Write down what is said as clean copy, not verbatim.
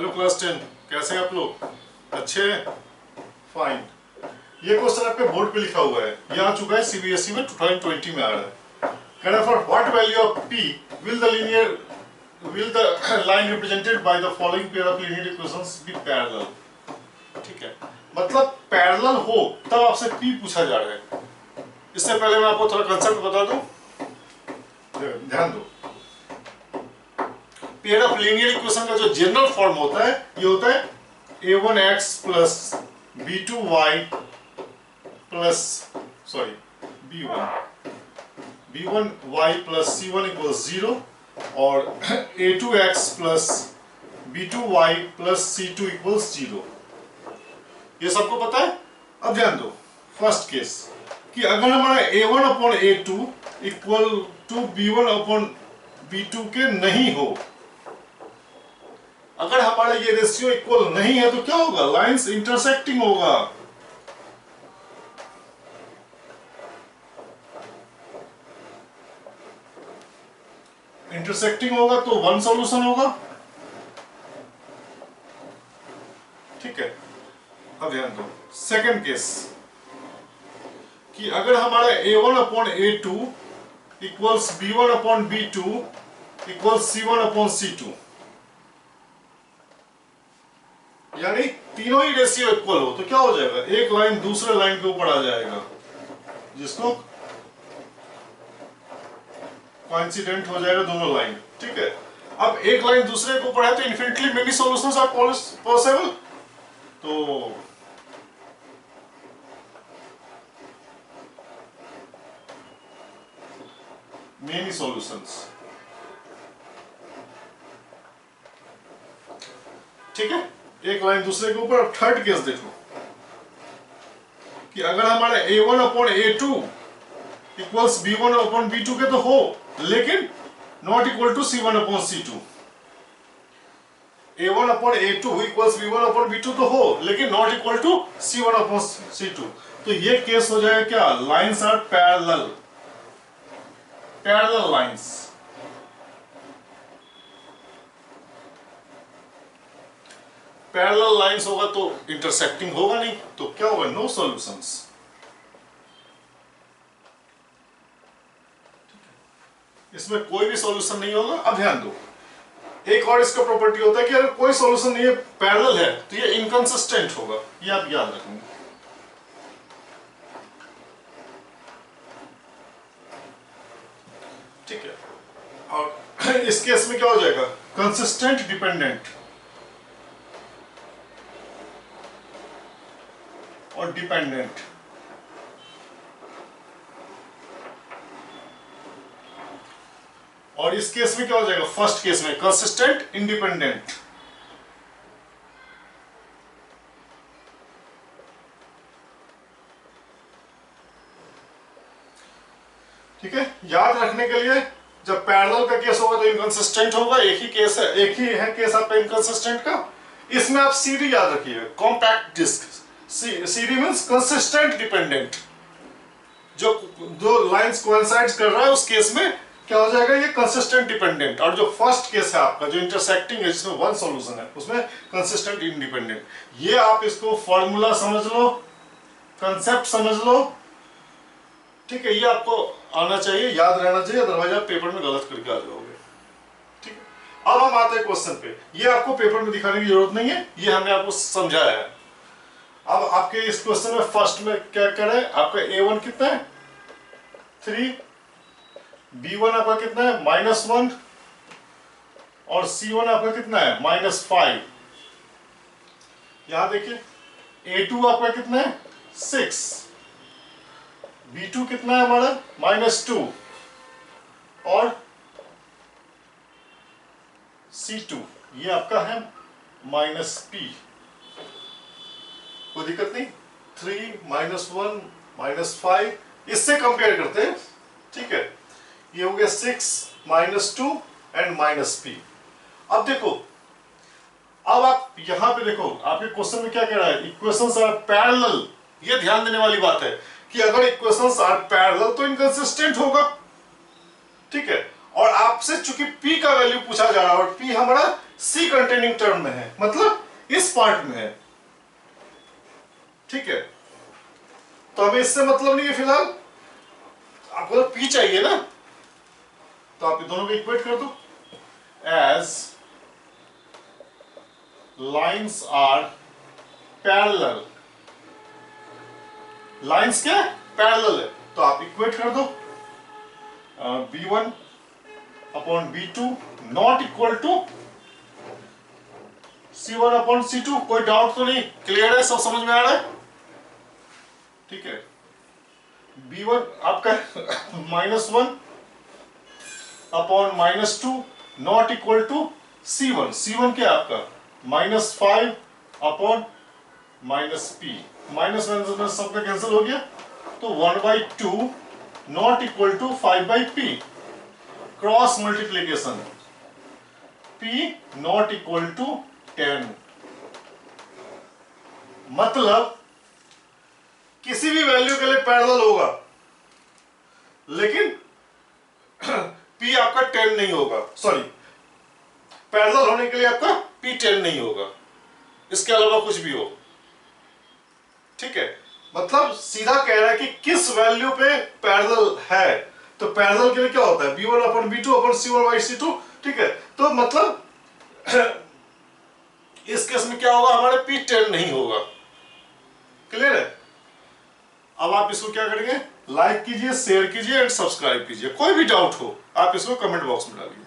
Hello class 10, कैसे हैं आप लोग? अच्छे हैं? फाइन। ये क्वेश्चन आपके बोर्ड पे लिखा हुआ है, ये आ चुका है सीबीएसई में 2020 में आ रहा है। कह रहा है for what value of p will the line represented by the following pair of linear equations be parallel. ठीक है, मतलब पैरेलल हो तब आपसे पी पूछा जा रहा है। इससे पहले मैं आपको थोड़ा कंसेप्ट बता दूं, ध्यान दो। पेयर ऑफ लीनियर इक्वेशन का जो जनरल फॉर्म होता है, ये होता है a1x plus b2y plus b1y plus c1 equals 0 और a2x plus b2y plus c2 equals 0। ये सबको पता है। अब ध्यान दो, फर्स्ट केस कि अगर हमारा a1 upon a2 equal to b1 upon b2 के नहीं हो, अगर हमारा ये रेशियो इक्वल नहीं है तो क्या होगा? लाइंस इंटरसेक्टिंग होगा। इंटरसेक्टिंग होगा तो वन सॉल्यूशन होगा। ठीक है, अब ध्यान दो, सेकंड केस कि अगर हमारा a1 upon a2 equals b1 upon b2 equals c1 upon c2, यानी तीनों ही रेशियो इक्वल हो, तो क्या हो जाएगा? एक लाइन दूसरे लाइन के ऊपर आ जाएगा, जिसको कोइंसिडेंट हो जाएगा दोनों लाइन। ठीक है, अब एक लाइन दूसरे के ऊपर है तो infinitely many solutions are possible. तो मेनी सॉल्यूशंस, ठीक है, एक लाइन दूसरे के ऊपर। अब थर्ड केस देखो कि अगर हमारा a1 upon a2 equals b1 upon b2 के तो हो, लेकिन not equal to c1 upon c2। a1 upon a2 equals b1 upon b2 तो हो, लेकिन not equal to c1 upon c2। तो ये केस हो जाएगा क्या? Lines are parallel, parallel lines. Parallel lines होगा तो इंटरसेक्टिंग होगा नहीं, तो क्या होगा? No solutions. इसमें कोई भी सॉल्यूशन नहीं होगा। अब ध्यान दो, एक और इसका प्रॉपर्टी होता है कि अगर कोई सॉल्यूशन नहीं है, पैरेलल है, तो ये इनकंसिस्टेंट होगा। ये आप याद रखेंगे। ठीक है, और इस केस में क्या हो जाएगा? कंसिस्टेंट डिपेंडेंट और डिपेंडेंट। और इस केस में क्या हो जाएगा? फर्स्ट केस में कंसिस्टेंट इंडिपेंडेंट। ठीक है, याद रखने के लिए, जब पैरेलल का केस होगा तो इनकंसिस्टेंट होगा। एक ही केस है, एक ही है केस आपका इनकंसिस्टेंट का। इसमें आप सीडी याद रखिए, compact disc. CD means consistent dependent. जो दो लाइंस कोइंसाइड्स कर रहा है, उस केस में क्या हो जाएगा? ये कंसिस्टेंट डिपेंडेंट। और जो फर्स्ट केस है आपका, जो इंटरसेक्टिंग है, जिसमें वन सॉल्यूशन है, उसमें कंसिस्टेंट इंडिपेंडेंट। ये आप इसको फॉर्मूला समझ लो, कंसेप्ट समझ लो। ठीक है, ये आपको आना चाहिए, याद रहना चाहिए, अदरवाइज आप पेपर में गलत करके आ जाओगे। ठीक है, अब हम आते हैं क्वेश्चन पे। ये आपको पेपर में दिखाने की जरूरत नहीं है, ये हमने आपको समझाया है। अब आपके इस क्वेश्चन में फर्स्ट में क्या करें? आपका a1 कितना है? 3, b1 आपका कितना है? -1, और c1 आपका कितना है? -5। यहां देखिए, a2 आपका कितना है? 6, b2 कितना है हमारा? -2, और c2 ये आपका है -p। कोई दिक्कत नहीं। 3, -1, -5, इससे कंपेयर करते हैं। ठीक है, ये हो गया 6, -2 एंड -p। अब देखो, अब आप यहां पे देखो, आपके क्वेश्चन में क्या कह रहा है? Equations are parallel. ये ध्यान देने वाली बात है कि अगर इक्वेशंस आर पैरेलल तो इनकंसिस्टेंट होगा। ठीक है, और आपसे चूंकि p का वैल्यू पूछा जा रहा है, और p हमारा सी कंटेनिंग टर्म में है, मतलब इस पार्ट में है। ठीक है, तो हमें इससे मतलब नहीं है फिलहाल, आपको पी चाहिए ना, तो आप दोनों को इक्वेट कर दो। As lines are parallel, lines क्या पैरेलल है, तो आप इक्वेट कर दो b1 upon b2 not equal to c1 upon c2। कोई डाउट तो नहीं, क्लियर है, सब समझ में आ रहा है? ठीक है, b1 आपका -1 upon -2 not equal to c1। c1 क्या आपका -5 अपॉन -p, माइनस सब में कैंसिल हो गया, तो 1/2 not equal to 5/p। Cross multiplication p not equal to 10, मतलब किसी भी वैल्यू के लिए पैरेलल होगा, लेकिन p आपका 10 नहीं होगा, सॉरी पैरेलल होने के लिए आपका p 10 नहीं होगा, इसके अलावा कुछ भी हो। ठीक है, मतलब सीधा कह रहा है कि किस वैल्यू पे पैरेलल है, तो पैरेलल के लिए क्या होता है b1 upon b2 upon c1/c2। ठीक है, तो मतलब इस केस में क्या होगा, हमारे p 10 नहीं होगा। क्लियर है? अब आप इसको क्या करेंगे, लाइक कीजिए, शेयर कीजिए एंड सब्सक्राइब कीजिए। कोई भी डाउट हो आप इसको कमेंट बॉक्स में डालिए।